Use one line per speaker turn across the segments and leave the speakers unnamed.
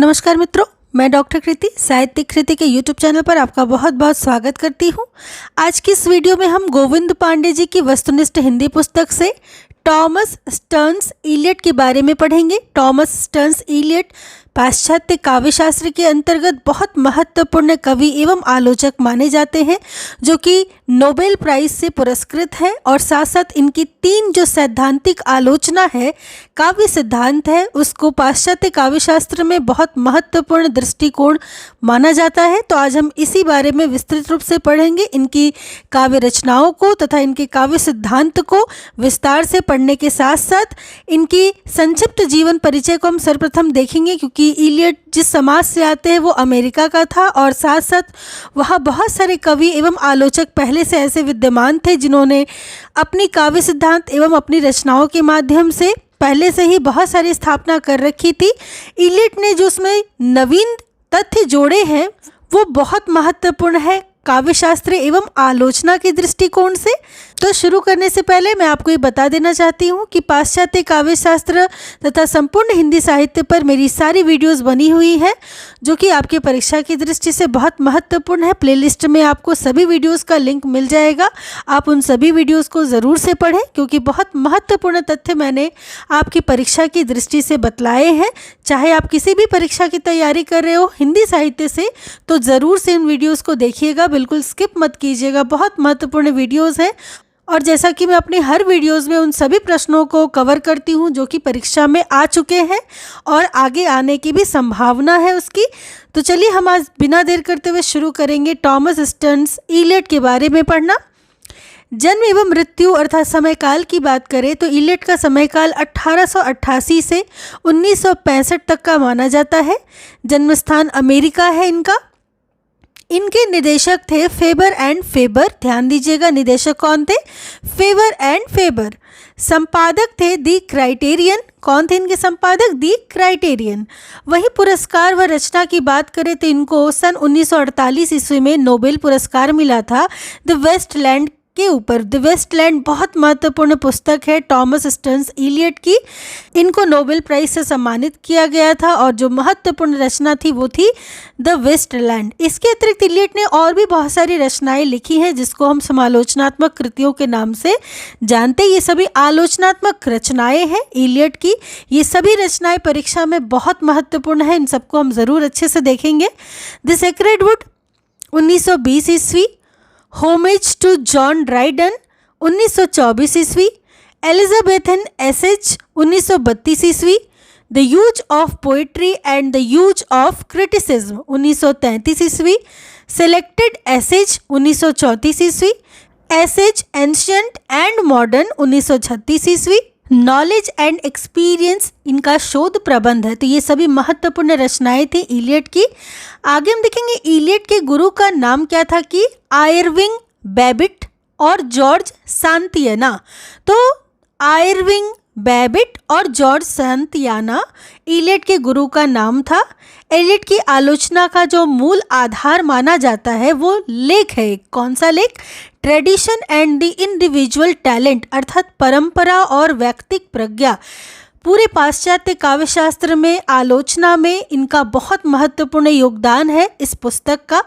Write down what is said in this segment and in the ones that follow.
नमस्कार मित्रों, मैं डॉक्टर कृति साहित्यिक कृति के यूट्यूब चैनल पर आपका बहुत बहुत स्वागत करती हूँ। आज की इस वीडियो में हम गोविंद पांडे जी की वस्तुनिष्ठ हिंदी पुस्तक से टॉमस स्टर्न्स इलियट के बारे में पढ़ेंगे। टॉमस स्टर्न्स इलियट पाश्चात्य काव्यशास्त्र के अंतर्गत बहुत महत्वपूर्ण कवि एवं आलोचक माने जाते हैं, जो कि नोबेल प्राइज से पुरस्कृत है। और साथ साथ इनकी तीन जो सैद्धांतिक आलोचना है, काव्य सिद्धांत है, उसको पाश्चात्य काव्यशास्त्र में बहुत महत्वपूर्ण दृष्टिकोण माना जाता है। तो आज हम इसी बारे में विस्तृत रूप से पढ़ेंगे। इनकी काव्य रचनाओं को तथा इनके काव्य सिद्धांत को विस्तार से पढ़ने के साथ साथ इनकी संक्षिप्त जीवन परिचय को हम सर्वप्रथम देखेंगे, क्योंकि इलियट जिस समाज से आते हैं वो अमेरिका का था और साथ साथ वहाँ बहुत सारे कवि एवं आलोचक पहले से ऐसे विद्यमान थे जिन्होंने अपनी काव्य सिद्धांत एवं अपनी रचनाओं के माध्यम से पहले से ही बहुत सारी स्थापना कर रखी थी। इलियट ने जो उसमें नवीन तथ्य जोड़े हैं वो बहुत महत्वपूर्ण है काव्यशास्त्र एवं आलोचना के दृष्टिकोण से। तो शुरू करने से पहले मैं आपको ये बता देना चाहती हूँ कि पाश्चात्य काव्यशास्त्र तथा संपूर्ण हिंदी साहित्य पर मेरी सारी वीडियोस बनी हुई है, जो कि आपके परीक्षा की दृष्टि से बहुत महत्वपूर्ण है। प्लेलिस्ट में आपको सभी वीडियोस का लिंक मिल जाएगा। आप उन सभी वीडियोस को ज़रूर से पढ़ें, क्योंकि बहुत महत्वपूर्ण तथ्य मैंने आपकी परीक्षा की दृष्टि से बतलाए हैं। चाहे आप किसी भी परीक्षा की तैयारी कर रहे हो हिंदी साहित्य से, तो ज़रूर से इन वीडियोज़ को देखिएगा, बिल्कुल स्किप मत कीजिएगा। बहुत महत्वपूर्ण वीडियोज़ हैं। और जैसा कि मैं अपनी हर वीडियोस में उन सभी प्रश्नों को कवर करती हूं जो कि परीक्षा में आ चुके हैं और आगे आने की भी संभावना है उसकी। तो चलिए हम आज बिना देर करते हुए शुरू करेंगे टॉमस स्टर्न्स इलियट के बारे में पढ़ना। जन्म एवं मृत्यु अर्थात समयकाल की बात करें तो इलियट का समयकाल 1888 से 1965 तक का माना जाता है। जन्मस्थान अमेरिका है इनका। इनके निदेशक थे फेबर एंड फेबर। ध्यान दीजिएगा, निदेशक कौन थे? Faber and Faber. संपादक थे दी क्राइटेरियन। कौन थे इनके संपादक? The Criterion. वहीं पुरस्कार व रचना की बात करें तो इनको सन 1948 ईस्वी में नोबेल पुरस्कार मिला था द वेस्टलैंड के ऊपर। द वेस्टलैंड बहुत महत्वपूर्ण पुस्तक है टॉमस स्टर्न्स इलियट की। इनको नोबेल प्राइज से सम्मानित किया गया था और जो महत्वपूर्ण रचना थी वो थी द वेस्टलैंड। इसके अतिरिक्त इलियट ने और भी बहुत सारी रचनाएं लिखी हैं जिसको हम समालोचनात्मक कृतियों के नाम से जानते हैं। ये सभी आलोचनात्मक रचनाएं हैं इलियट की। ये सभी रचनाएं परीक्षा में बहुत महत्वपूर्ण है, इन सबको हम ज़रूर अच्छे से देखेंगे। द सेक्रेड वुड 1920 ईस्वी। होमेज टू जॉन ड्राइडन 1924 ईस्वी। एलिजाबेथन एसेज 1932 ईस्वी। The use of poetry and the use of criticism 1933 ईस्वी। सेलेक्टेड एसेज 1934 ईस्वी। एसेज एंशियंट एंड मॉडर्न 1936 ईस्वी। नॉलेज एंड एक्सपीरियंस इनका शोध प्रबंध है। तो ये सभी महत्वपूर्ण रचनाएं थी इलियट की। आगे हम देखेंगे इलियट के गुरु का नाम क्या था कि आयरविंग बेबिट और जॉर्ज सांतियाना। तो आयरविंग बेबिट और जॉर्ज सांतियाना इलियट के गुरु का नाम था। इलियट की आलोचना का जो मूल आधार माना जाता है वो लेख है। कौन सा लेख? Tradition and the individual talent अर्थात परंपरा और व्यक्तिक प्रज्ञा। पूरे पाश्चात्य काव्यशास्त्र में आलोचना में इनका बहुत महत्वपूर्ण योगदान है इस पुस्तक का।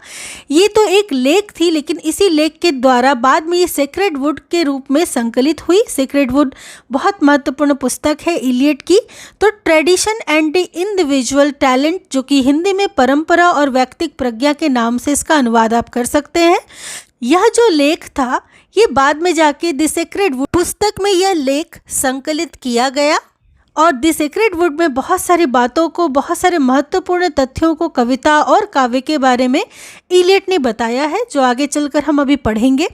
ये तो एक लेख थी, लेकिन इसी लेख के द्वारा बाद में ये सेक्रेड वुड के रूप में संकलित हुई। सेक्रेड वुड बहुत महत्वपूर्ण पुस्तक है इलियट की। तो tradition and the individual talent, जो कि हिंदी में परंपरा और व्यक्तिक प्रज्ञा के नाम से इसका अनुवाद आप कर सकते हैं। यह जो लेख था ये बाद में जाके द सेक्रेड वुड पुस्तक में यह लेख संकलित किया गया और द सेक्रेड वुड में बहुत सारी बातों को, बहुत सारे महत्वपूर्ण तथ्यों को कविता और काव्य के बारे में इलियट ने बताया है, जो आगे चलकर हम अभी पढ़ेंगे।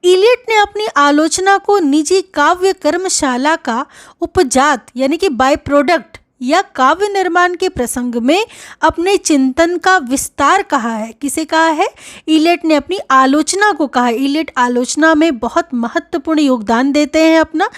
इलियट ने अपनी आलोचना को निजी काव्य कर्मशाला का उपजात यानी कि बाय प्रोडक्ट या काव्य निर्माण के प्रसंग में अपने चिंतन का विस्तार कहा है। किसे कहा है? इलियट ने अपनी आलोचना को कहा। इलियट आलोचना में बहुत महत्वपूर्ण योगदान देते हैं अपना।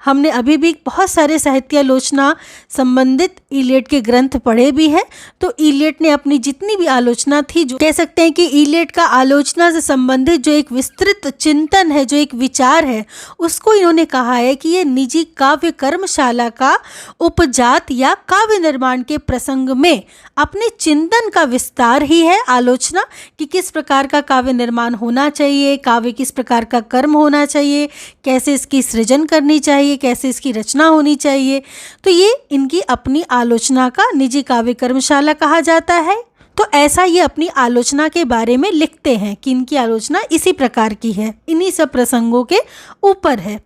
हमने अभी भी बहुत सारे साहित्यालोचना संबंधित इलियड के ग्रंथ पढ़े भी हैं। तो इलियड ने अपनी जितनी भी आलोचना थी, जो कह सकते हैं कि इलियड का आलोचना से संबंधित जो एक विस्तृत चिंतन है, जो एक विचार है, उसको इन्होंने कहा है कि ये निजी काव्य कर्मशाला का उपजात या काव्य निर्माण के प्रसंग में अपने चिंतन का विस्तार ही है आलोचना, कि किस प्रकार का काव्य निर्माण होना चाहिए, काव्य किस प्रकार का कर्म होना चाहिए, कैसे इसकी सृजन करनी चाहिए, कैसे इसकी रचना होनी चाहिए। तो ये इनकी अपनी आलोचना का निजी काव्य कर्मशाला कहा जाता है। तो ऐसा ये अपनी आलोचना के बारे में लिखते हैं कि इनकी आलोचना इसी प्रकार की है, इन्हीं सब प्रसंगों के ऊपर है।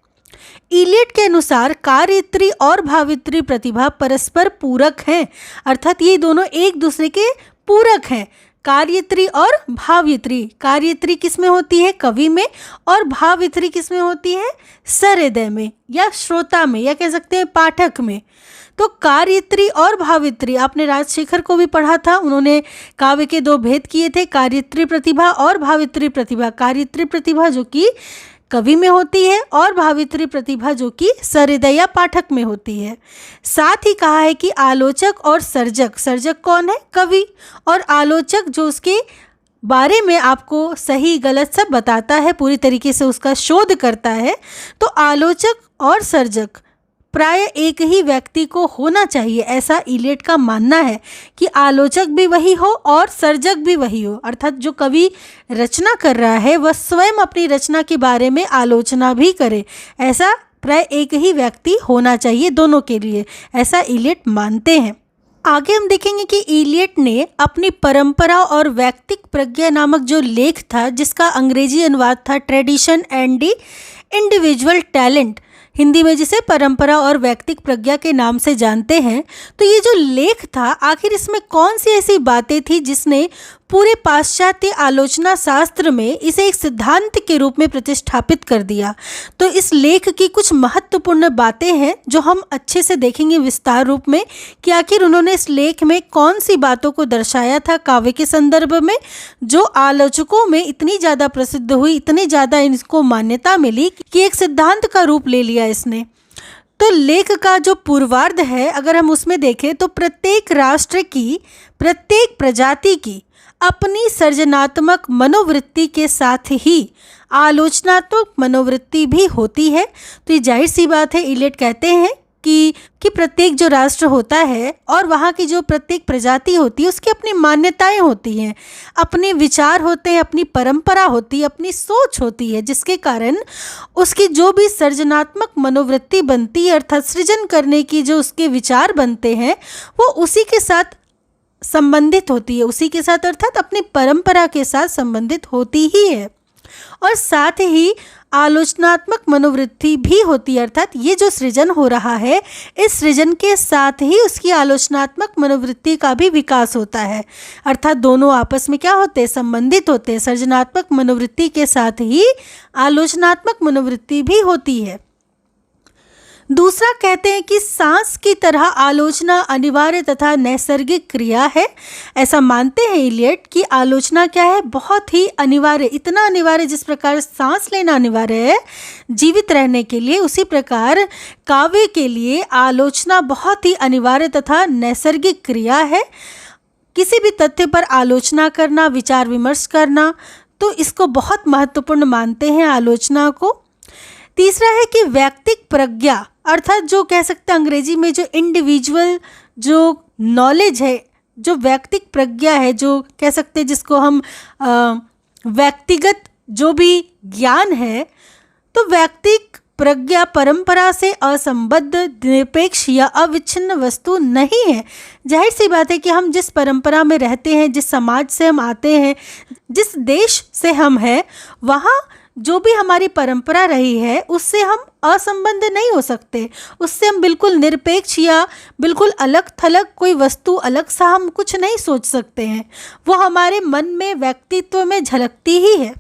इलियड के अनुसार कार्यत्री और भावित्री प्रतिभा परस्पर पूरक हैं, अर्थात ये दोनों एक दूसरे के पूरक हैं। कार्यत्री और भावयित्री, कार्यत्री किस में होती है? कवि में, और भावयित्री किस में होती है? सहृदय में या श्रोता में, या कह सकते हैं पाठक में। तो कार्यत्री और भावयित्री, आपने राजशेखर को भी पढ़ा था, उन्होंने काव्य के दो भेद किए थे, कार्यत्री प्रतिभा और भावयित्री प्रतिभा। कार्यत्री प्रतिभा जो कि कवि में होती है और भावयित्री प्रतिभा जो कि सहृदय या पाठक में होती है। साथ ही कहा है कि आलोचक और सर्जक, सर्जक कौन है? कवि, और आलोचक जो उसके बारे में आपको सही गलत सब बताता है, पूरी तरीके से उसका शोध करता है। तो आलोचक और सर्जक प्राय एक ही व्यक्ति को होना चाहिए, ऐसा इलियड का मानना है कि आलोचक भी वही हो और सर्जक भी वही हो, अर्थात जो कवि रचना कर रहा है वह स्वयं अपनी रचना के बारे में आलोचना भी करे, ऐसा प्राय एक ही व्यक्ति होना चाहिए दोनों के लिए, ऐसा इलियड मानते हैं। आगे हम देखेंगे कि इलियड ने अपनी परंपरा और वैयक्तिक प्रज्ञा नामक जो लेख था, जिसका अंग्रेजी अनुवाद था tradition and the individual talent, Hindi में जिसे परंपरा और वैयक्तिक प्रज्ञा के नाम से जानते हैं। तो ये जो लेख था, आखिर इसमें कौन सी ऐसी बातें थी जिसने पूरे पाश्चात्य आलोचना शास्त्र में इसे एक सिद्धांत के रूप में प्रतिष्ठापित कर दिया। तो इस लेख की कुछ महत्वपूर्ण बातें हैं जो हम अच्छे से देखेंगे विस्तार रूप में, कि आखिर उन्होंने इस लेख में कौन सी बातों को दर्शाया था काव्य के संदर्भ में, जो आलोचकों में इतनी ज़्यादा प्रसिद्ध हुई, इतनी ज़्यादा इसको मान्यता मिली कि एक सिद्धांत का रूप ले लिया इसने। तो लेख का जो पूर्वार्ध है, अगर हम उसमें देखें तो प्रत्येक राष्ट्र की, प्रत्येक प्रजाति की अपनी सृजनात्मक मनोवृत्ति के साथ ही आलोचनात्मक मनोवृत्ति भी होती है। तो ये जाहिर सी बात है, इलियड कहते हैं कि प्रत्येक जो राष्ट्र होता है और वहाँ की जो प्रत्येक प्रजाति होती है उसकी अपनी मान्यताएं होती हैं, अपने विचार होते हैं, अपनी परंपरा होती है, अपनी सोच होती है, जिसके कारण उसकी जो भी सृजनात्मक मनोवृत्ति बनती है, अर्थात सृजन करने की जो उसके विचार बनते हैं, वो उसी के साथ संबंधित होती है, उसी के साथ अर्थात अपनी परंपरा के साथ संबंधित होती ही है। और साथ ही आलोचनात्मक मनोवृत्ति भी होती है, अर्थात ये जो सृजन हो रहा है, इस सृजन के साथ ही उसकी आलोचनात्मक मनोवृत्ति का भी विकास होता है, अर्थात दोनों आपस में क्या होते हैं? संबंधित होते हैं। सृजनात्मक मनोवृत्ति के साथ ही आलोचनात्मक मनोवृत्ति भी होती है। दूसरा कहते हैं कि सांस की तरह आलोचना अनिवार्य तथा नैसर्गिक क्रिया है। ऐसा मानते हैं इलियड कि आलोचना क्या है? बहुत ही अनिवार्य, इतना अनिवार्य जिस प्रकार सांस लेना अनिवार्य है जीवित रहने के लिए, उसी प्रकार काव्य के लिए आलोचना बहुत ही अनिवार्य तथा नैसर्गिक क्रिया है। किसी भी तथ्य पर आलोचना करना, विचार विमर्श करना, तो इसको बहुत महत्वपूर्ण मानते हैं आलोचना को। तीसरा है कि वैयक्तिक प्रज्ञा, अर्थात जो कह सकते हैं अंग्रेजी में जो इंडिविजुअल जो नॉलेज है, जो वैयक्तिक प्रज्ञा है, जो कह सकते हैं जिसको हम व्यक्तिगत जो भी ज्ञान है, तो वैयक्तिक प्रज्ञा परंपरा से असंबद्ध, निरपेक्ष या अविच्छिन्न वस्तु नहीं है। जाहिर सी बात है कि हम जिस परंपरा में रहते हैं, जिस समाज से हम आते हैं, जिस देश से हम हैं, वहाँ जो भी हमारी परंपरा रही है उससे हम असंबद्ध नहीं हो सकते, उससे हम बिल्कुल निरपेक्ष या बिल्कुल अलग थलग कोई वस्तु अलग सा हम कुछ नहीं सोच सकते हैं, वो हमारे मन में, व्यक्तित्व में झलकती ही है।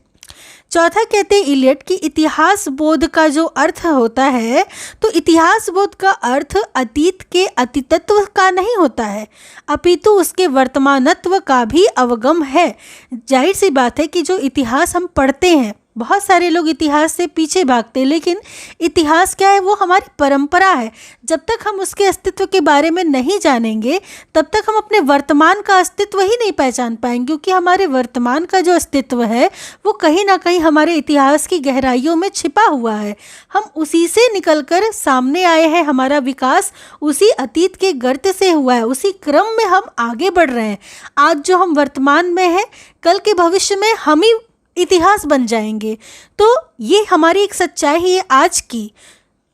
चौथा कहते हैं इलियड कि इतिहास बोध का जो अर्थ होता है, तो इतिहास बोध का अर्थ अतीत के अतीतत्व का नहीं होता है, अपितु उसके वर्तमानत्व का भी अवगम है। जाहिर सी बात है कि जो इतिहास हम पढ़ते हैं, बहुत सारे लोग इतिहास से पीछे भागते हैं, लेकिन इतिहास क्या है? वो हमारी परंपरा है। जब तक हम उसके अस्तित्व के बारे में नहीं जानेंगे तब तक हम अपने वर्तमान का अस्तित्व ही नहीं पहचान पाएंगे, क्योंकि हमारे वर्तमान का जो अस्तित्व है वो कहीं ना कहीं हमारे इतिहास की गहराइयों में छिपा हुआ है। हम उसी से निकलकर सामने आए हैं। हमारा विकास उसी अतीत के गर्त से हुआ है, उसी क्रम में हम आगे बढ़ रहे हैं। आज जो हम वर्तमान में हैं, कल के भविष्य में हम ही इतिहास बन जाएंगे। तो ये हमारी एक सच्चाई है आज की।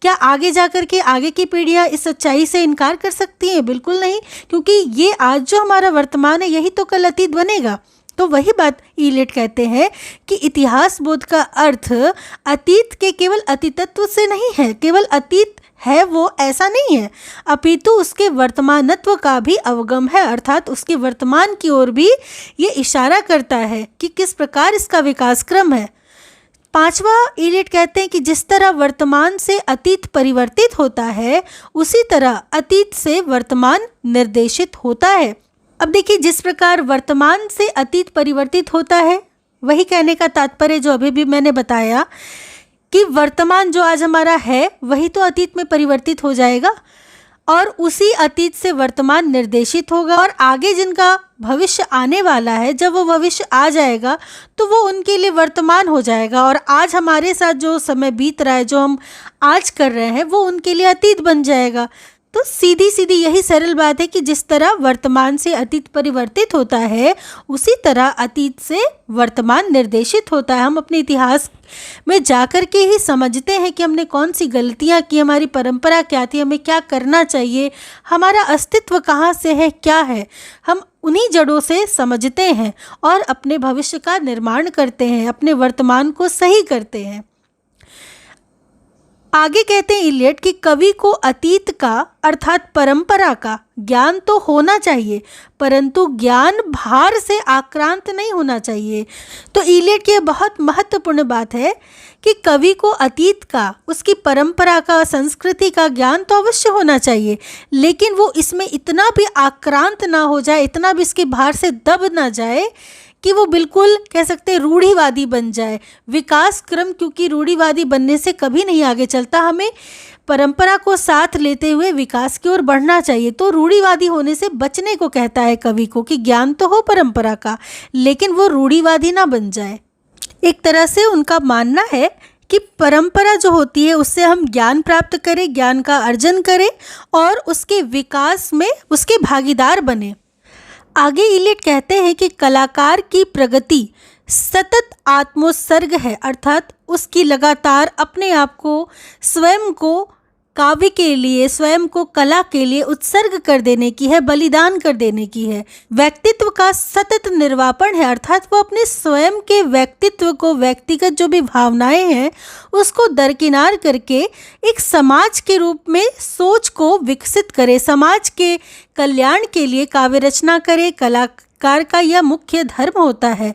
क्या आगे जाकर के आगे की पीढ़ियां इस सच्चाई से इनकार कर सकती हैं? बिल्कुल नहीं, क्योंकि ये आज जो हमारा वर्तमान है यही तो कल अतीत बनेगा। तो वही बात इलियट कहते हैं कि इतिहास बोध का अर्थ अतीत के केवल अतीतत्व से नहीं है, केवल अतीत है वो ऐसा नहीं है, अपितु उसके वर्तमानत्व का भी अवगम है, अर्थात उसके वर्तमान की ओर भी ये इशारा करता है कि किस प्रकार इसका विकास क्रम है। पांचवा, इलियट कहते हैं कि जिस तरह वर्तमान से अतीत परिवर्तित होता है, उसी तरह अतीत से वर्तमान निर्देशित होता है। अब देखिए, जिस प्रकार वर्तमान से अतीत परिवर्तित होता है, वही कहने का तात्पर्य जो अभी भी मैंने बताया कि वर्तमान जो आज हमारा है वही तो अतीत में परिवर्तित हो जाएगा, और उसी अतीत से वर्तमान निर्देशित होगा, और आगे जिनका भविष्य आने वाला है, जब वो भविष्य आ जाएगा तो वो उनके लिए वर्तमान हो जाएगा, और आज हमारे साथ जो समय बीत रहा है, जो हम आज कर रहे हैं, वो उनके लिए अतीत बन जाएगा। तो सीधी सीधी यही सरल बात है कि जिस तरह वर्तमान से अतीत परिवर्तित होता है, उसी तरह अतीत से वर्तमान निर्देशित होता है। हम अपने इतिहास में जाकर के ही समझते हैं कि हमने कौन सी गलतियां की, हमारी परंपरा क्या थी, हमें क्या करना चाहिए, हमारा अस्तित्व कहाँ से है, क्या है। हम उन्हीं जड़ों से समझते हैं और अपने भविष्य का निर्माण करते हैं, अपने वर्तमान को सही करते हैं। आगे कहते हैं इलियट कि कवि को अतीत का अर्थात परंपरा का ज्ञान तो होना चाहिए, परंतु ज्ञान भार से आक्रांत नहीं होना चाहिए। तो इलियट की बहुत महत्वपूर्ण बात है कि कवि को अतीत का, उसकी परंपरा का, संस्कृति का ज्ञान तो अवश्य होना चाहिए, लेकिन वो इसमें इतना भी आक्रांत ना हो जाए, इतना भी इसके भार से दब ना जाए कि वो बिल्कुल कह सकते हैं रूढ़िवादी बन जाए। विकास क्रम क्योंकि रूढ़िवादी बनने से कभी नहीं आगे चलता, हमें परंपरा को साथ लेते हुए विकास की ओर बढ़ना चाहिए। तो रूढ़िवादी होने से बचने को कहता है कवि को कि ज्ञान तो हो परंपरा का, लेकिन वो रूढ़िवादी ना बन जाए। एक तरह से उनका मानना है कि परंपरा जो होती है उससे हम ज्ञान प्राप्त करें, ज्ञान का अर्जन करें और उसके विकास में उसके भागीदार बने। आगे इलियट कहते हैं कि कलाकार की प्रगति सतत आत्मोत्सर्ग है, अर्थात उसकी लगातार अपने आप को, स्वयं को काव्य के लिए, स्वयं को कला के लिए उत्सर्ग कर देने की है, बलिदान कर देने की है। व्यक्तित्व का सतत निर्वापण है, अर्थात वो अपने स्वयं के व्यक्तित्व को, व्यक्तिगत जो भी भावनाएं हैं उसको दरकिनार करके एक समाज के रूप में सोच को विकसित करे, समाज के कल्याण के लिए काव्य रचना करे। कलाकार का यह मुख्य धर्म होता है।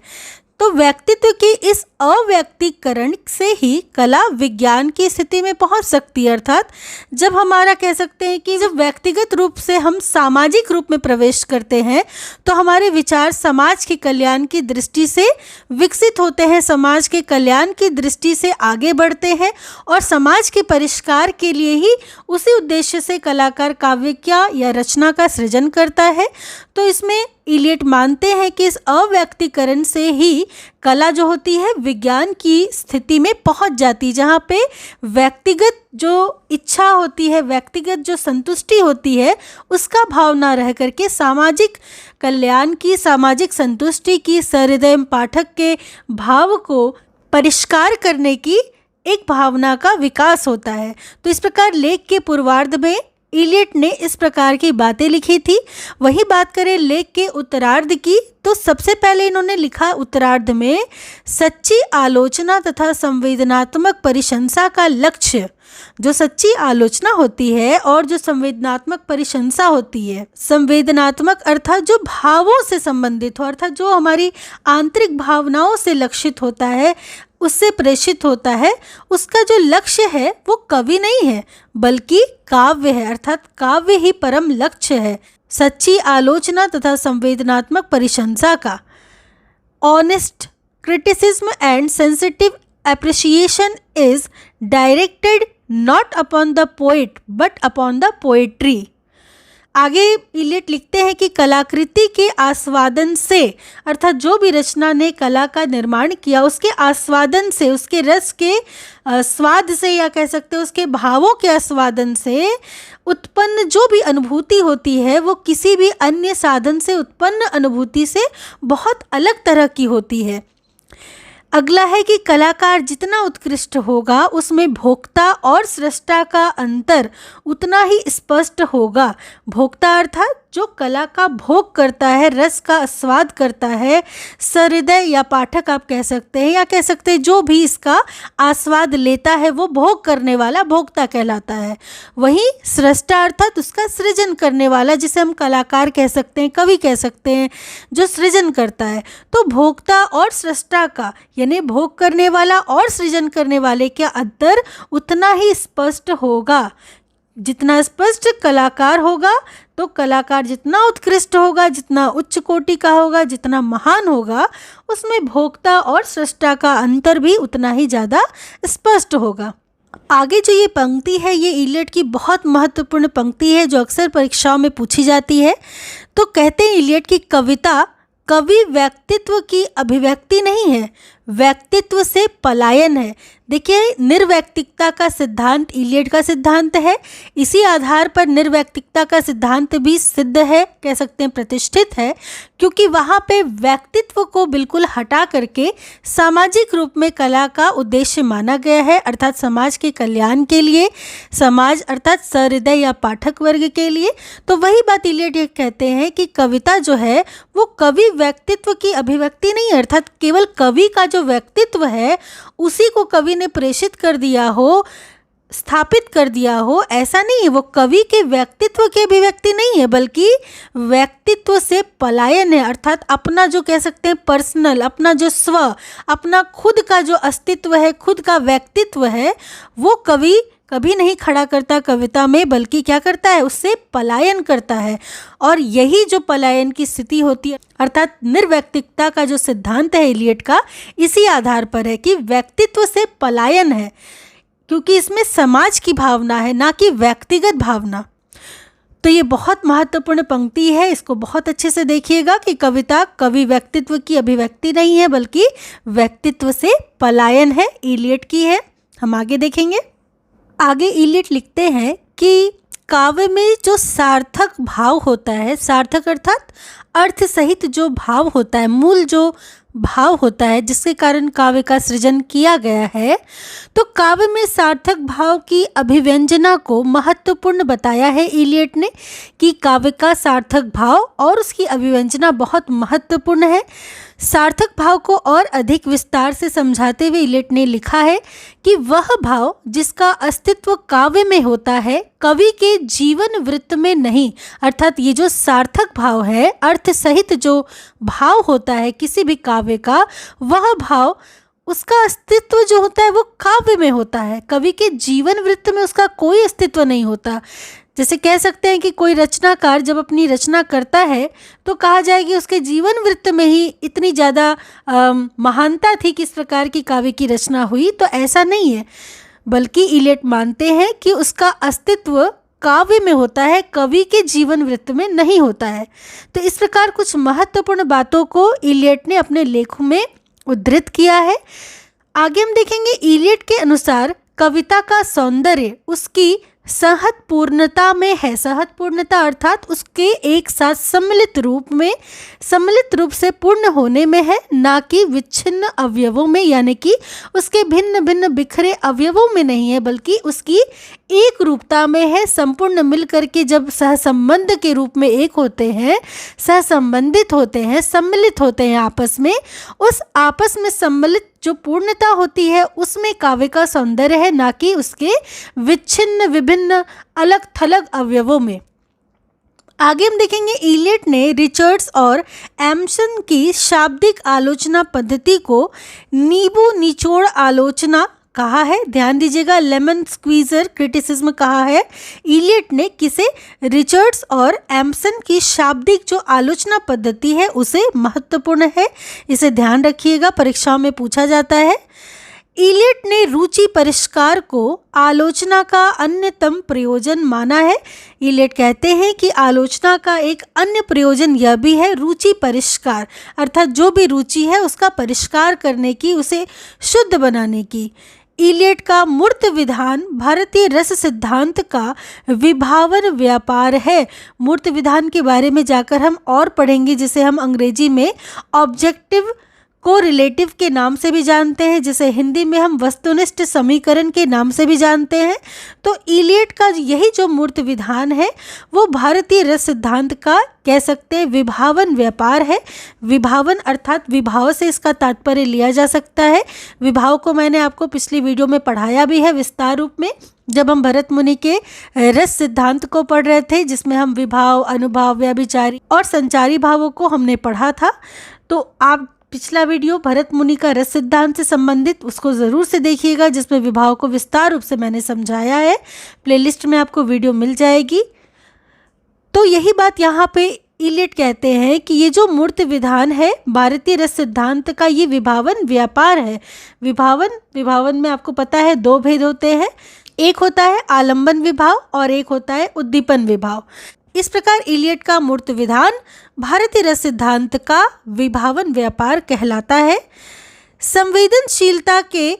तो व्यक्तित्व के इस अव्यक्तिकरण से ही कला विज्ञान की स्थिति में पहुंच सकती है, अर्थात जब हमारा कह सकते हैं कि जब व्यक्तिगत रूप से हम सामाजिक रूप में प्रवेश करते हैं तो हमारे विचार समाज के कल्याण की दृष्टि से विकसित होते हैं, समाज के कल्याण की दृष्टि से आगे बढ़ते हैं और समाज के परिष्कार के लिए ही उसी उद्देश्य से कलाकार काव्य का या रचना का सृजन करता है। तो इसमें इलियट मानते हैं कि इस अव्यक्तिकरण से ही कला जो होती है विज्ञान की स्थिति में पहुंच जाती, जहाँ पे व्यक्तिगत जो इच्छा होती है, व्यक्तिगत जो संतुष्टि होती है उसका भाव ना रह करके सामाजिक कल्याण की, सामाजिक संतुष्टि की, सहृदय पाठक के भाव को परिष्कार करने की एक भावना का विकास होता है। तो इस प्रकार लेख के पूर्वार्ध में इलियट ने इस प्रकार की बातें लिखी थी। वही बात करें लेख के उत्तरार्ध की, तो सबसे पहले इन्होंने लिखा उत्तरार्ध में सच्ची आलोचना तथा संवेदनात्मक परिशंसा का लक्ष्य। जो सच्ची आलोचना होती है और जो संवेदनात्मक परिशंसा होती है, संवेदनात्मक अर्थात जो भावों से संबंधित हो, अर्थात जो हमारी आंतरिक भावनाओं से लक्षित होता है, उससे प्रेषित होता है, उसका जो लक्ष्य है वो कवि नहीं है बल्कि काव्य है, अर्थात काव्य ही परम लक्ष्य है। सच्ची आलोचना तथा संवेदनात्मक परिशंसा का honest criticism and sensitive appreciation is directed not upon the poet but upon the poetry। आगे इलियट लिखते हैं कि कलाकृति के आस्वादन से, अर्थात जो भी रचना ने कला का निर्माण किया उसके आस्वादन से, उसके रस के स्वाद से, या कह सकते हैं उसके भावों के आस्वादन से उत्पन्न जो भी अनुभूति होती है वो किसी भी अन्य साधन से उत्पन्न अनुभूति से बहुत अलग तरह की होती है। अगला है कि कलाकार जितना उत्कृष्ट होगा उसमें भोक्ता और सृष्टा का अंतर उतना ही स्पष्ट होगा। भोक्ता अर्थात जो कला का भोग करता है, रस का आस्वाद करता है, सहृदय या पाठक आप कह सकते हैं, या कह सकते हैं जो भी इसका आस्वाद लेता है वो भोग करने वाला भोक्ता कहलाता है। वहीं सृष्टा अर्थात उसका सृजन करने वाला, जिसे हम कलाकार कह सकते हैं, कवि कह सकते हैं, जो सृजन करता है। तो भोक्ता और सृष्टा का यानी भोग करने वाला और सृजन करने वाले का अंतर उतना ही स्पष्ट होगा। जितना स्पष्ट कलाकार होगा तो कलाकार जितना उत्कृष्ट होगा, जितना उच्च कोटि का होगा, जितना महान होगा, उसमें भोक्ता और सृष्टा का अंतर भी उतना ही ज़्यादा स्पष्ट होगा। आगे जो ये पंक्ति है ये इलियट की बहुत महत्वपूर्ण पंक्ति है जो अक्सर परीक्षाओं में पूछी जाती है। तो कहते हैं इलियट की कविता कवि व्यक्तित्व की अभिव्यक्ति नहीं है, व्यक्तित्व से पलायन है। देखिए, निर्व्यक्तिकता का सिद्धांत इलियट का सिद्धांत है। इसी आधार पर निर्व्यक्तिकता का सिद्धांत भी सिद्ध है, कह सकते हैं प्रतिष्ठित है, क्योंकि वहाँ पे व्यक्तित्व को बिल्कुल हटा करके सामाजिक रूप में कला का उद्देश्य माना गया है, अर्थात समाज के कल्याण के लिए, समाज अर्थात सहृदय या पाठक वर्ग के लिए। तो वही बात इलियट ये कहते हैं कि कविता जो है वो कवि व्यक्तित्व की अभिव्यक्ति नहीं है, अर्थात केवल कवि का जो व्यक्तित्व है उसी को कवि ने प्रेषित कर दिया हो, स्थापित कर दिया हो, ऐसा नहीं है। वो कवि के व्यक्तित्व की अभिव्यक्ति नहीं है, बल्कि व्यक्तित्व से पलायन है, अर्थात अपना जो कह सकते हैं पर्सनल, अपना जो स्व, अपना खुद का जो अस्तित्व है, खुद का व्यक्तित्व है, वो कवि कभी नहीं खड़ा करता कविता में, बल्कि क्या करता है, उससे पलायन करता है। और यही जो पलायन की स्थिति होती है, अर्थात निर्व्यक्तिकता का जो सिद्धांत है इलियट का, इसी आधार पर है कि व्यक्तित्व से पलायन है, क्योंकि इसमें समाज की भावना है, ना कि व्यक्तिगत भावना। तो ये बहुत महत्वपूर्ण पंक्ति है, इसको बहुत अच्छे से देखिएगा कि कविता कवि व्यक्तित्व की अभिव्यक्ति नहीं है, बल्कि व्यक्तित्व से पलायन है, इलियट की है। हम आगे देखेंगे। आगे इलियट लिखते हैं कि काव्य में जो सार्थक भाव होता है, सार्थक अर्थात अर्थ सहित जो भाव होता है, मूल जो भाव होता है जिसके कारण काव्य का सृजन किया गया है, तो काव्य में सार्थक भाव की अभिव्यंजना को महत्वपूर्ण बताया है इलियट ने कि काव्य का सार्थक भाव और उसकी अभिव्यंजना बहुत महत्वपूर्ण है। सार्थक भाव को और अधिक विस्तार से समझाते हुए इलियट ने लिखा है कि वह भाव जिसका अस्तित्व काव्य में होता है, कवि के जीवन वृत्त में नहीं। अर्थात ये जो सार्थक भाव है, अर्थ सहित जो भाव होता है किसी भी काव्य का, वह भाव उसका अस्तित्व जो होता है वो काव्य में होता है, कवि के जीवन वृत्त में उसका कोई अस्तित्व नहीं होता। जैसे कह सकते हैं कि कोई रचनाकार जब अपनी रचना करता है तो कहा जाए कि उसके जीवन वृत्त में ही इतनी ज़्यादा महानता थी कि इस प्रकार की काव्य की रचना हुई, तो ऐसा नहीं है, बल्कि इलियट मानते हैं कि उसका अस्तित्व काव्य में होता है, कवि के जीवन वृत्त में नहीं होता है। तो इस प्रकार कुछ महत्वपूर्ण बातों को इलियट ने अपने लेखों में उद्धृत किया है। आगे हम देखेंगे इलियट के अनुसार कविता का सौंदर्य उसकी सहत पूर्णता में है। सहत पूर्णता अर्थात उसके एक साथ सम्मिलित रूप से पूर्ण होने में है, ना कि विच्छिन्न अवयवों में, यानी कि उसके भिन्न भिन्न बिखरे अवयवों में नहीं है, बल्कि उसकी एक रूपता में है। संपूर्ण मिलकर के जब सहसंबंध के रूप में एक होते हैं, सहसंबंधित होते हैं, सम्मिलित होते हैं आपस में, उस आपस में सम्मिलित जो पूर्णता होती है उसमें काव्य का सौंदर्य है, ना कि उसके विच्छिन्न विभिन्न अलग थलग अवयवों में। आगे हम देखेंगे इलियट ने रिचर्ड्स और एम्सन की शाब्दिक आलोचना पद्धति को नींबू निचोड़ आलोचना कहा है। ध्यान दीजिएगा, लेमन स्क्वीजर क्रिटिसिज्म कहा है इलियट ने किसे, रिचर्ड्स और एम्सन की शाब्दिक जो आलोचना पद्धति है उसे महत्वपूर्ण है, इसे ध्यान रखिएगा, परीक्षाओं में पूछा जाता है। इलियट ने रुचि परिष्कार को आलोचना का अन्यतम प्रयोजन माना है। इलियट कहते हैं कि आलोचना का एक अन्य प्रयोजन यह भी है रुचि परिष्कार, अर्थात जो भी रुचि है उसका परिष्कार करने की, उसे शुद्ध बनाने की। इलियट का मूर्त विधान भारतीय रस सिद्धांत का विभावन व्यापार है। मूर्त विधान के बारे में जाकर हम और पढ़ेंगे, जिसे हम अंग्रेजी में ऑब्जेक्टिव कोरिलेटिव के नाम से भी जानते हैं, जिसे हिंदी में हम वस्तुनिष्ठ समीकरण के नाम से भी जानते हैं। तो इलियट का यही जो मूर्त विधान है वो भारतीय रस सिद्धांत का कह सकते हैं विभावन व्यापार है। विभावन अर्थात विभाव से इसका तात्पर्य लिया जा सकता है। विभाव को मैंने आपको पिछली वीडियो में पढ़ाया भी है विस्तार रूप में, जब हम भरत मुनि के रस सिद्धांत को पढ़ रहे थे, जिसमें हम विभाव, अनुभाव, व्याभिचारी और संचारी भावों को हमने पढ़ा था। तो आप पिछला वीडियो भरत मुनि का रस सिद्धांत से संबंधित उसको ज़रूर से देखिएगा, जिसमें विभाव को विस्तार रूप से मैंने समझाया है। प्लेलिस्ट में आपको वीडियो मिल जाएगी। तो यही बात यहाँ पे इलियट कहते हैं कि ये जो मूर्त विधान है भारतीय रस सिद्धांत का, ये विभावन व्यापार है। विभावन में आपको पता है दो भेद होते हैं, एक होता है आलंबन विभाव और एक होता है उद्दीपन विभाव। इस प्रकार इलियट का मूर्त विधान भारतीय रस सिद्धांत का विभावन व्यापार कहलाता है। संवेदनशीलता के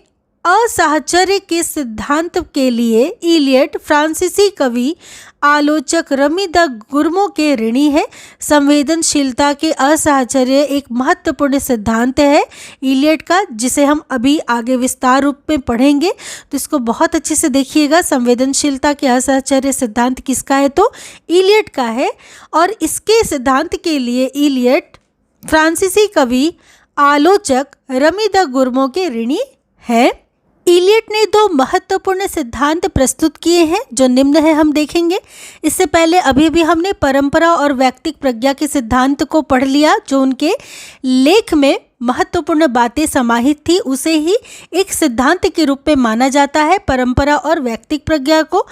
असाहचर्य के सिद्धांत के लिए इलियट फ्रांसीसी कवि आलोचक रमी द गुर्मो के ऋणी है। संवेदनशीलता के असाहचर्य एक महत्वपूर्ण सिद्धांत है इलियट का, जिसे हम अभी आगे विस्तार रूप में पढ़ेंगे, तो इसको बहुत अच्छे से देखिएगा। संवेदनशीलता के असाहचर्य सिद्धांत किसका है? तो इलियट का है। और इसके सिद्धांत के लिए इलियट फ्रांसीसी कवि आलोचक रमी द गुर्मो के ऋणी है। इलियट ने दो महत्वपूर्ण सिद्धांत प्रस्तुत किए हैं जो निम्न है, हम देखेंगे। इससे पहले अभी भी हमने परंपरा और व्यक्तिक प्रज्ञा के सिद्धांत को पढ़ लिया, जो उनके लेख में महत्वपूर्ण बातें समाहित थी, उसे ही एक सिद्धांत के रूप में माना जाता है, परंपरा और व्यक्तिक प्रज्ञा को।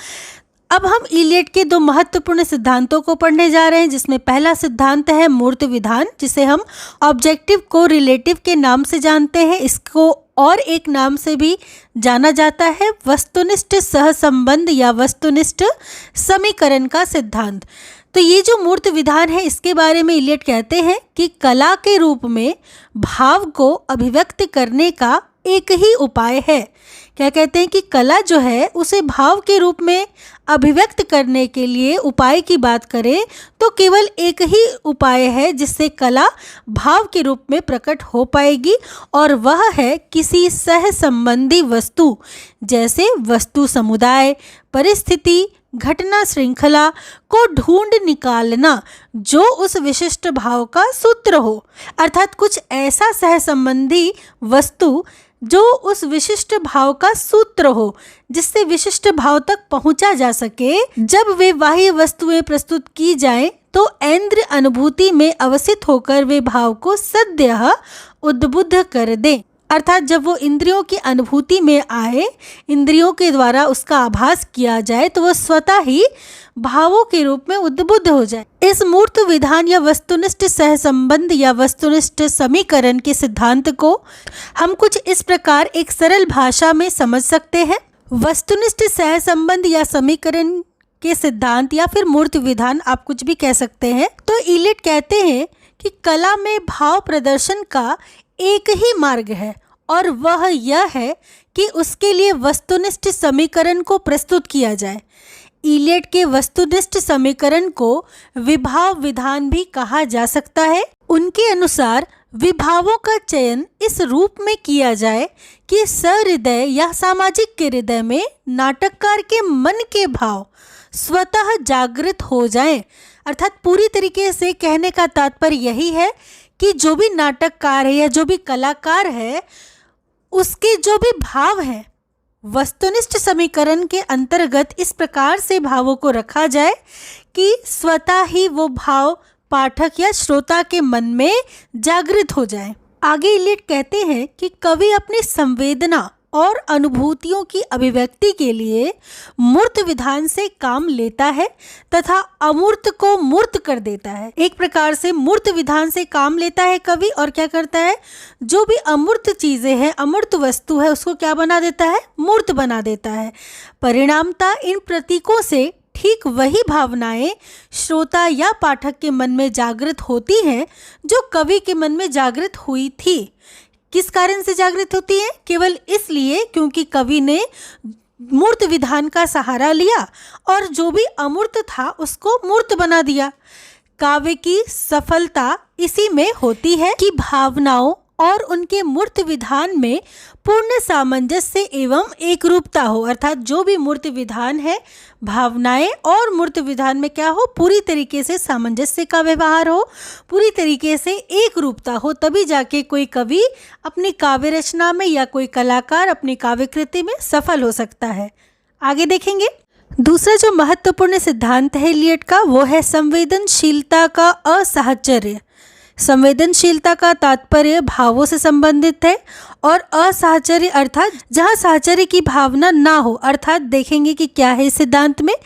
अब हम इलियट के दो महत्वपूर्ण सिद्धांतों को पढ़ने जा रहे हैं, जिसमें पहला सिद्धांत है मूर्त विधान, जिसे हम ऑब्जेक्टिव कोरिलेटिव के नाम से जानते हैं। इसको और एक नाम से भी जाना जाता है वस्तुनिष्ठ सहसंबंध या वस्तुनिष्ठ समीकरण का सिद्धांत। तो ये जो मूर्त विधान है, इसके बारे में इलियट कहते हैं कि कला के रूप में भाव को अभिव्यक्त करने का एक ही उपाय है। क्या कहते हैं कि कला जो है उसे भाव के रूप में अभिव्यक्त करने के लिए उपाय की बात करें तो केवल एक ही उपाय है जिससे कला भाव के रूप में प्रकट हो पाएगी, और वह है किसी सह संबंधी वस्तु, जैसे वस्तु समुदाय, परिस्थिति, घटना श्रृंखला को ढूंढ निकालना जो उस विशिष्ट भाव का सूत्र हो। अर्थात कुछ ऐसा सहसंबंधी वस्तु जो उस विशिष्ट भाव का सूत्र हो, जिससे विशिष्ट भाव तक पहुंचा जा सके। जब वे बाह्य वस्तुएं प्रस्तुत की जाएं तो इंद्रिय अनुभूति में अवसित होकर वे भाव को सद्यः उद्बुद्ध कर दें। अर्थात जब वो इंद्रियों की अनुभूति में आए, इंद्रियों के द्वारा उसका आभास किया जाए, तो वो स्वतः ही भावों के रूप में उद्बुद्ध हो जाए। इस मूर्त विधान या वस्तुनिष्ठ सहसंबंध या वस्तुनिष्ठ समीकरण के सिद्धांत को हम कुछ इस प्रकार एक सरल भाषा में समझ सकते हैं। वस्तुनिष्ठ सहसंबंध या समीकरण के सिद्धांत या फिर मूर्त विधान, आप कुछ भी कह सकते हैं। तो इलियट कहते हैं कि कला में भाव प्रदर्शन का एक ही मार्ग है, और वह यह है कि उसके लिए वस्तुनिष्ठ समीकरण को प्रस्तुत किया जाए। इलियट के वस्तुनिष्ठ समीकरण को विभाव विधान भी कहा जा सकता है। उनके अनुसार विभावों का चयन इस रूप में किया जाए कि सहृदय या सामाजिक के हृदय में नाटककार के मन के भाव स्वतः जागृत हो जाएं। अर्थात पूरी तरीके से कहने का तात्पर्य यही है कि जो भी नाटककार है या जो भी कलाकार है, उसके जो भी भाव हैं, वस्तुनिष्ठ समीकरण के अंतर्गत इस प्रकार से भावों को रखा जाए कि स्वतः ही वो भाव पाठक या श्रोता के मन में जागृत हो जाए। आगे इलियट कहते हैं कि कवि अपनी संवेदना और अनुभूतियों की अभिव्यक्ति के लिए मूर्त विधान से काम लेता है तथा अमूर्त को मूर्त कर देता है। एक प्रकार से मूर्त विधान से काम लेता है कवि और क्या करता है, जो भी अमूर्त चीजें हैं, अमूर्त वस्तु है, उसको क्या बना देता है, मूर्त बना देता है। परिणामतः इन प्रतीकों से ठीक वही भावनाएं श्रोता या पाठक के मन में जागृत होती हैं जो कवि के मन में जागृत हुई थी। किस कारण से जागृत होती है? केवल इसलिए क्योंकि कवि ने मूर्त विधान का सहारा लिया और जो भी अमूर्त था उसको मूर्त बना दिया। काव्य की सफलता इसी में होती है कि भावनाओं और उनके मूर्त विधान में पूर्ण सामंजस्य एवं एक रूपता हो, अर्थात जो भी मूर्त विधान है, भावनाएं और मूर्त विधान में क्या हो, पूरी तरीके से सामंजस्य का व्यवहार हो, पूरी तरीके से एक रूपता हो, तभी जाके कोई कवि अपनी काव्य रचना में या कोई कलाकार अपनी काव्य कृति में सफल हो सकता है। आगे देखेंगे। दूसरा जो महत्वपूर्ण सिद्धांत है इलियट का, वो है संवेदनशीलता का असाहचर्य। संवेदनशीलता का तात्पर्य भावों से संबंधित है और असाहचर्य अर्थात जहाँ साहचर्य की भावना ना हो, अर्थात देखेंगे कि क्या है इस सिद्धांत में।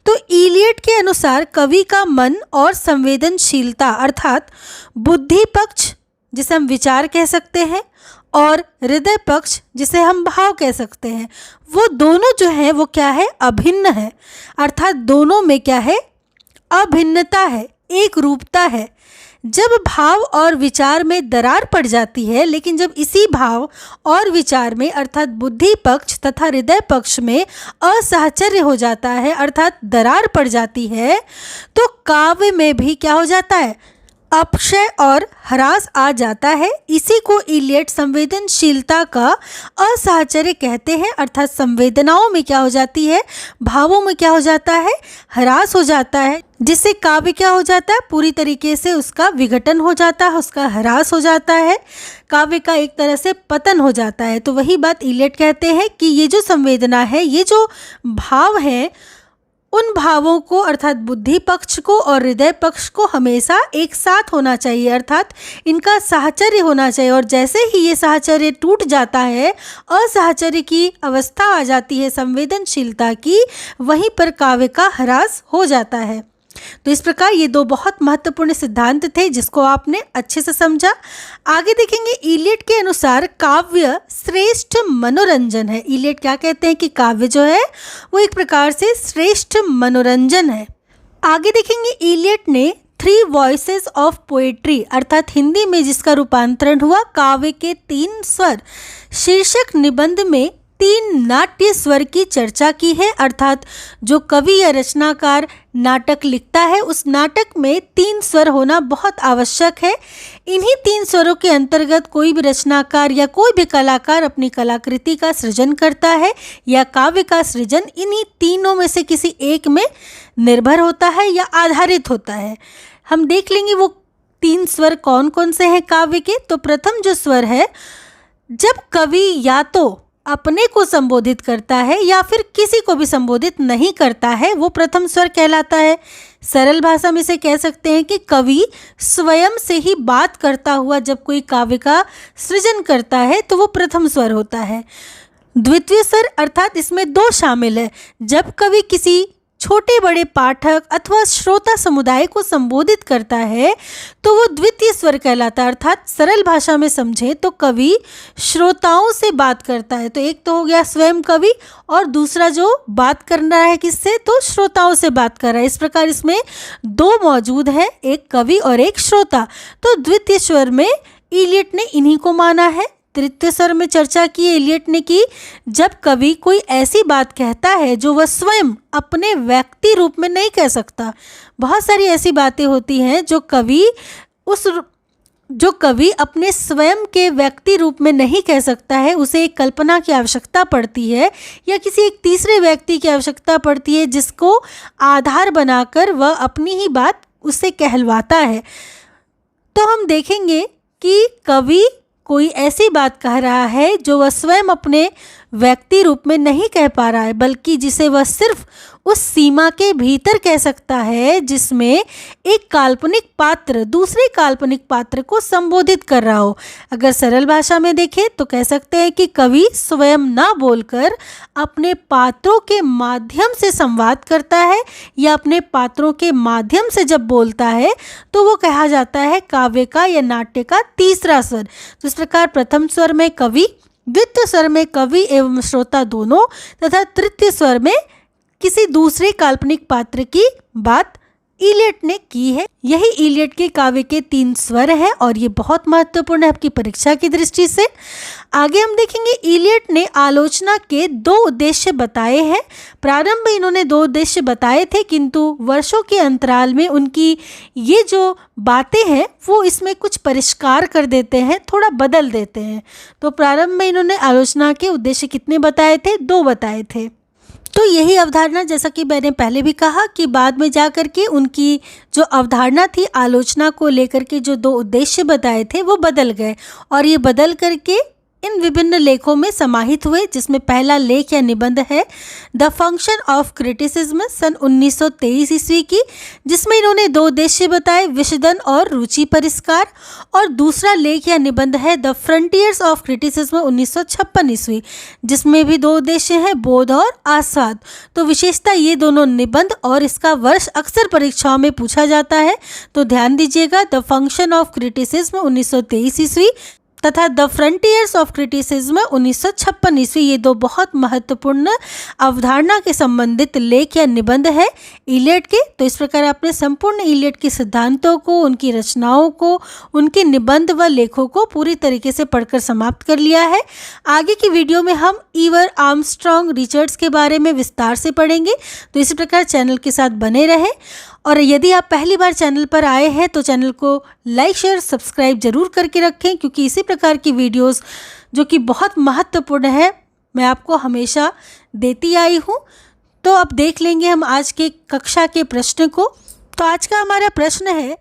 तो इलियट के अनुसार कवि का मन और संवेदनशीलता अर्थात बुद्धि पक्ष जिसे हम विचार कह सकते हैं और हृदय पक्ष जिसे हम भाव कह सकते हैं, वो दोनों जो है वो क्या है, अभिन्न है। अर्थात दोनों में क्या है, अभिन्नता है, एक रूपता है। जब भाव और विचार में दरार पड़ जाती है, लेकिन जब इसी भाव और विचार में अर्थात बुद्धि पक्ष तथा हृदय पक्ष में असाहचर्य हो जाता है, अर्थात दरार पड़ जाती है, तो काव्य में भी क्या हो जाता है, अपक्षय और ह्रास आ जाता है। इसी को इलियट संवेदनशीलता का असाहचर्य कहते हैं, अर्थात संवेदनाओं में क्या हो जाती है, भावों में क्या हो जाता है, ह्रास हो जाता है, जिससे काव्य क्या हो जाता है, पूरी तरीके से उसका विघटन हो जाता है, उसका ह्रास हो जाता है, काव्य का एक तरह से पतन हो जाता है। तो वही बात इलियट कहते हैं कि ये जो संवेदना है, ये जो भाव है, उन भावों को अर्थात बुद्धि पक्ष को और हृदय पक्ष को हमेशा एक साथ होना चाहिए, अर्थात इनका साहचर्य होना चाहिए। और जैसे ही ये साहचर्य टूट जाता है, असाहचर्य की अवस्था आ जाती है संवेदनशीलता की, वहीं पर काव्य का ह्रास हो जाता है। तो इस प्रकार ये दो बहुत महत्वपूर्ण सिद्धांत थे जिसको आपने अच्छे से समझा। आगे देखेंगे, इलियट के अनुसार काव्य श्रेष्ठ मनोरंजन है। इलियट क्या कहते हैं कि काव्य जो है वो एक प्रकार से श्रेष्ठ मनोरंजन है। आगे देखेंगे, इलियट ने 3 वॉइसेस ऑफ पोएट्री अर्थात हिंदी में जिसका रूपांतरण हुआ काव्य के 3 स्वर शीर्षक निबंध में 3 नाट्य स्वर की चर्चा की है। अर्थात जो कवि या रचनाकार नाटक लिखता है उस नाटक में 3 स्वर होना बहुत आवश्यक है। इन्हीं 3 स्वरों के अंतर्गत कोई भी रचनाकार या कोई भी कलाकार अपनी कलाकृति का सृजन करता है या काव्य का सृजन इन्हीं तीनों में से किसी एक में निर्भर होता है या आधारित होता है। हम देख लेंगे वो 3 स्वर कौन कौन से हैं काव्य के। तो प्रथम जो स्वर है, जब कवि या तो अपने को संबोधित करता है या फिर किसी को भी संबोधित नहीं करता है, वो प्रथम स्वर कहलाता है। सरल भाषा में से कह सकते हैं कि कवि स्वयं से ही बात करता हुआ जब कोई काव्य का सृजन करता है तो वो प्रथम स्वर होता है। द्वितीय स्वर अर्थात इसमें 2 शामिल है। जब कवि किसी छोटे बड़े पाठक अथवा श्रोता समुदाय को संबोधित करता है तो वो द्वितीय स्वर कहलाता है। अर्थात सरल भाषा में समझें तो कवि श्रोताओं से बात करता है। तो एक तो हो गया स्वयं कवि और दूसरा जो बात कर रहा है किससे, तो श्रोताओं से बात कर रहा है। इस प्रकार इसमें 2 मौजूद है, एक कवि और एक श्रोता। तो द्वितीय स्वर में इलियट ने इन्हीं को माना है। तृतीय स्वर में चर्चा की इलियट ने कि जब कवि कोई ऐसी बात कहता है जो वह स्वयं अपने व्यक्ति रूप में नहीं कह सकता। बहुत सारी ऐसी बातें होती हैं जो कवि अपने स्वयं के व्यक्ति रूप में नहीं कह सकता है, उसे एक कल्पना की आवश्यकता पड़ती है या किसी एक तीसरे व्यक्ति की आवश्यकता पड़ती है जिसको आधार बनाकर वह अपनी ही बात उससे कहलवाता है। तो हम देखेंगे कि कवि कोई ऐसी बात कह रहा है जो वह स्वयं अपने व्यक्ति रूप में नहीं कह पा रहा है, बल्कि जिसे वह सिर्फ उस सीमा के भीतर कह सकता है जिसमें एक काल्पनिक पात्र दूसरे काल्पनिक पात्र को संबोधित कर रहा हो। अगर सरल भाषा में देखें तो कह सकते हैं कि कवि स्वयं ना बोलकर अपने पात्रों के माध्यम से संवाद करता है, या अपने पात्रों के माध्यम से जब बोलता है तो वो कहा जाता है काव्य का या नाट्य का तीसरा स्वर। तो इस प्रकार प्रथम स्वर में कवि, द्वितीय स्वर में कवि एवं श्रोता दोनों, तथा तृतीय स्वर में किसी दूसरे काल्पनिक पात्र की बात इलियट ने की है। यही इलियट के काव्य के 3 स्वर हैं और ये बहुत महत्वपूर्ण है आपकी परीक्षा की दृष्टि से। आगे हम देखेंगे इलियट ने आलोचना के 2 उद्देश्य बताए हैं। प्रारंभ में इन्होंने 2 उद्देश्य बताए थे, किंतु वर्षों के अंतराल में उनकी ये जो बातें हैं वो इसमें कुछ परिष्कार कर देते हैं, थोड़ा बदल देते हैं। तो प्रारंभ में इन्होंने आलोचना के उद्देश्य कितने बताए थे? 2 बताए थे। तो यही अवधारणा, जैसा कि मैंने पहले भी कहा कि बाद में जा कर के उनकी जो अवधारणा थी आलोचना को लेकर के जो 2 उद्देश्य बताए थे वो बदल गए, और ये बदल करके इन विभिन्न लेखों में समाहित हुए, जिसमें पहला लेख या निबंध है द फंक्शन ऑफ क्रिटिसिज्म सन 1923 ईस्वी की, जिसमें इन्होंने 2 उद्देश्य बताए, विषदन और रुचि परिष्कार। और दूसरा लेख या निबंध है द फ्रंटियर्स ऑफ क्रिटिसिज्म 1956 ईस्वी, जिसमें भी 2 उद्देश्य हैं, बोध और आस्वाद। तो विशेषता ये दोनों निबंध और इसका वर्ष अक्सर परीक्षाओं में पूछा जाता है, तो ध्यान दीजिएगा। द फंक्शन ऑफ क्रिटिसिज्म 1923 ईस्वी तथा द फ्रंटियर्स ऑफ क्रिटिसिज्म 1956 ईस्वी, ये 2 बहुत महत्वपूर्ण अवधारणा के संबंधित लेख या निबंध है इलियट के। तो इस प्रकार आपने संपूर्ण इलियट के सिद्धांतों को, उनकी रचनाओं को, उनके निबंध व लेखों को पूरी तरीके से पढ़कर समाप्त कर लिया है। आगे की वीडियो में हम ईवर, आर्मस्ट्रॉन्ग, रिचर्ड्स के बारे में विस्तार से पढ़ेंगे। तो इसी प्रकार चैनल के साथ बने रहें, और यदि आप पहली बार चैनल पर आए हैं तो चैनल को लाइक, शेयर, सब्सक्राइब जरूर करके रखें, क्योंकि इसी प्रकार की वीडियोस जो कि बहुत महत्वपूर्ण है मैं आपको हमेशा देती आई हूँ। तो अब देख लेंगे हम आज के कक्षा के प्रश्न को। तो आज का हमारा प्रश्न है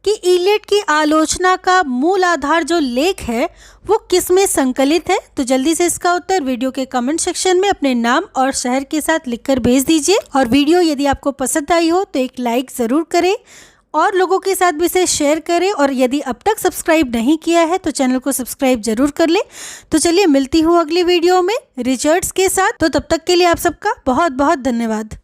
कि इलियट की आलोचना का मूल आधार जो लेख है वो किस में संकलित है? तो जल्दी से इसका उत्तर वीडियो के कमेंट सेक्शन में अपने नाम और शहर के साथ लिखकर भेज दीजिए। और वीडियो यदि आपको पसंद आई हो तो एक लाइक ज़रूर करें और लोगों के साथ भी इसे शेयर करें। और यदि अब तक सब्सक्राइब नहीं किया है तो चैनल को सब्सक्राइब जरूर कर लें। तो चलिए मिलती हूँ अगली वीडियो में रिचर्ड्स के साथ। तो तब तक के लिए आप सबका बहुत बहुत धन्यवाद।